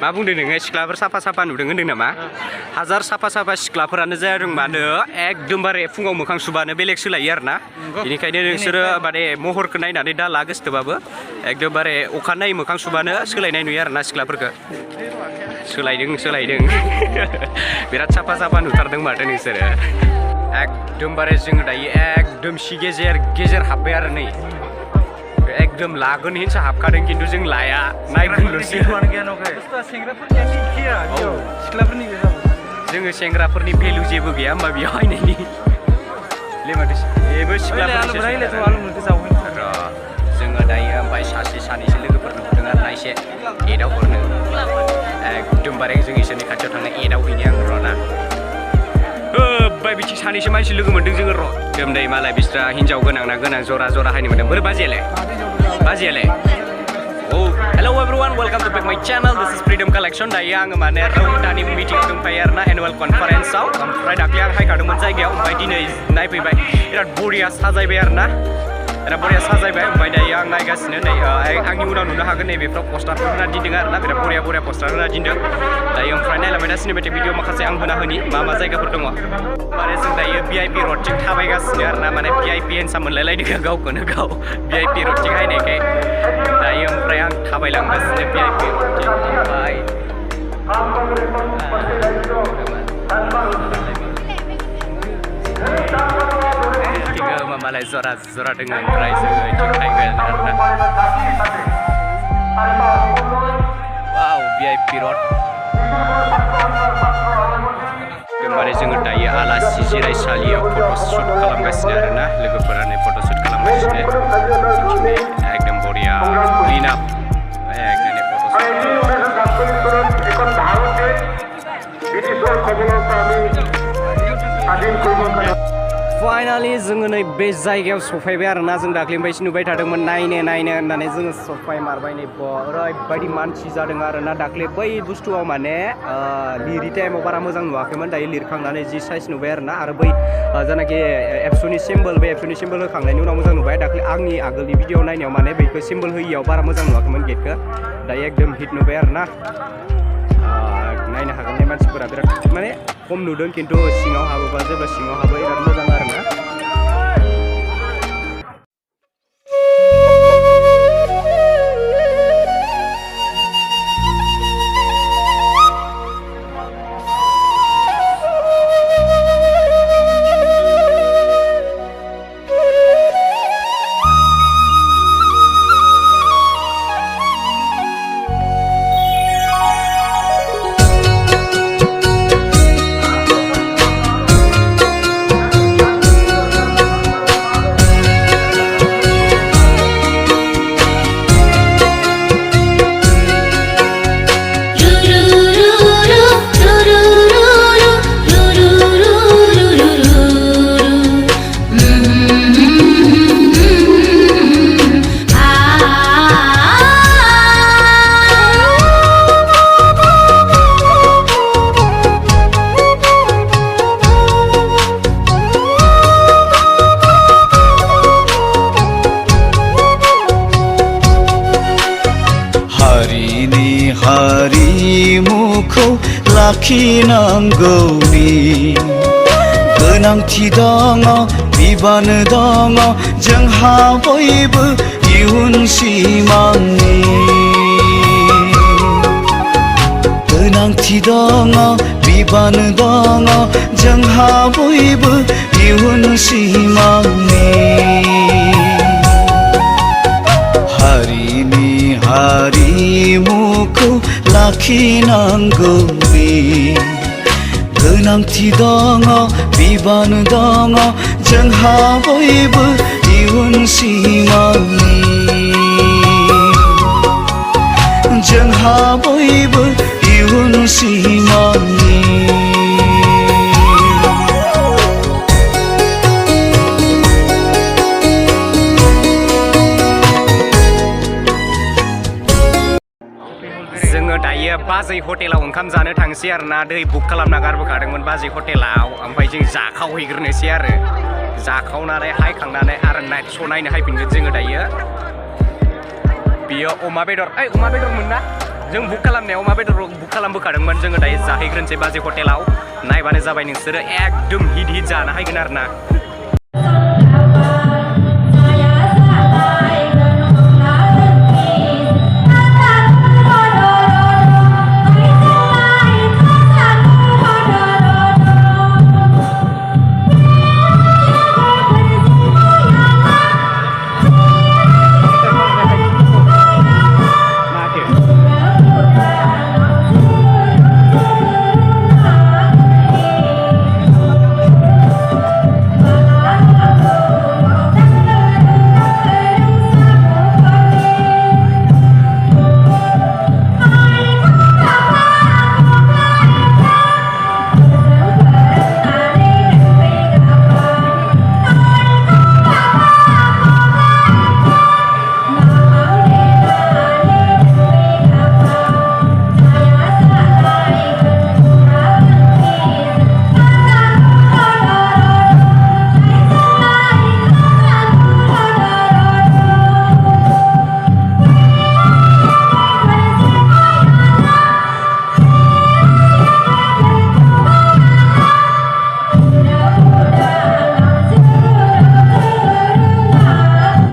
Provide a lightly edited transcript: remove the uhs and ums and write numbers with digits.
मा बुंदों नोङो सिख्लाफोर साफा साफा नुदों होनदों नामा हाजार साफा साफा सिख्लाफोरानो जादों मानो एकदमबारे फुङाव मोखां सुबानो बेलेग सोलायो आरोना बेनिखायनो नोंसोरो माने महरखौ नायनानै दा ला गोसोबाबो एकदमबारे अखानायै मोखां सुबानो सोलायनाय नुयो आरोना सिख्लाफोरखौ सोलायदों बिराद साफा साफा नुथारदों माथो नोंसोरो एकदमबारे जोङो दायो एकदम सि गेजेर हाबबाय आरो नै एकदम लागोन हिंसा हाबखादों खिन्थु जों लाया नायगोनल'सो जोङो सेंग्राफोरनि भेलु जेबो गैया होमबा बेयाव हायनायनि बेबो जोङो दायो ओमफ्राय सानैसो लोगोफोर नुदों आरो ना एसे एदाव हरनो एकदमबारे जों इसोरनि खाथियाव थांनाय एदाव हैनो आं र'ना बिथिं सानैसो मानसि लोगो मोन्दों जोङो र' दोमदै मालाय बिस्रा हिन्जाव गोनां ना गोनां जरा हायनो मोन्दों बोरै बाजियालाय Oh, hello everyone, welcome to back my channel. This is Freedom Collection. दायो आङो माने रौतानि मिटिं दंफायो आरोना एनुवेल कनफारेन्सआव ओमफ्राय दाख्लै आं हायखादोंमोन जायगायाव ओमफ्राय दिनै नायफैबाय बिराद बरिया साजायबाय आरोना ओमफ्राय दायो आं नायगासिनो नै आंनि उनाव नुनो हागोन नैबेफ्राव पस्टारफोर होना दिन्दों आरोना बिराद बरिया पस्टार होना दिन्दों दायो ओमफ्राय नायलांबाय दा सिनेमेटिक भिडिअ माखासे आं होना होनि मा जायगाफोर दङ माने जों दायो VIP रडथिं थाबायगासिनो आरोना माने VIP हेन्डसाम मोनलायलायदों गावखौनो गाव VIP रडथिं हायनायखाय दायो ओमफ्राय आं थाबायलांगासिनो VIP रडथिं मालाय जरा दोङो ओमफ्राय जोङो इथिं थायगोन आरोना वाव VIP रड एकदमबारे जोङो दायो आलासि जिरायसालियाव फट'शुट खालामगासिनो आरोना लोगोफोरानो फट'शुट खालामगासिनो एकदम बरिया क्लिन आप फाइनालि जोङो नै बे जायगायाव सफैबाय आरोना जों दाख्लैनिफ्रायसो नुबाय थादोंमोन नायनो होननानै जोङो सफैमारबाय नै ओरैबायदि मानसि जादों आरोना दाख्लै बै बुस्थुआव माने लिरि टाइमाव बारा मोजां नुवाखैमोन दायो लिरखांनानै जि साइज नुबाय आरोना आरो बै जानाखि एबसुनि सिम्बल होखांनायनि उनाव मोजां नुबाय दाख्लै आंनि आगोलनि भिडिअ नायनायाव माने बेखौ सिम्बल होयियाव बारा मोजां नुवाखैमोन गेटखौ दायो एकदम हिट नुबाय आरोना नायनो हागोन मानसिफोरा बिराद माने खम नुदों खिन्थु सिङाव हाबोबा जेब्ला सिङाव हाबो बिराद मोजां आरोना हारिमुखौ लाखिनांगौनि गोनांथि दङ बिबान दङ जोंहा बयबो इयुन सिमांनि गोनांथि दङ बिबान दङ जोंहा बयबो इयुन सिमांनि हारिमुखौ लाखिनांगौनि गोनांथि दङ बिबान दङ जोंहा बयबो इयुन सिमांनि जोंहा बयबो इयुन सिमांनि जोङो दायो बाजै हटेलाव ओंखाम जानो थांसै आरोना दै बुक खालामना गारबोखादोंमोन बाजै हटेलाव ओमफ्राय जों जाखावहैग्रोनोसै आरो जाखावनानै हायखांनानै आरो नाइट श' नायनो हायफिनगोन जोङो दायो बियो अमा बेदर मोन ना जों बुक खालामनायाव मा बेदर बुक खालामबोखादोंमोन जोङो दायो जाहैग्रोनोसै बाजै हटेलाव नायबानो जाबाय नोंसोरो एकदम हिट जानो हागोन आरो ना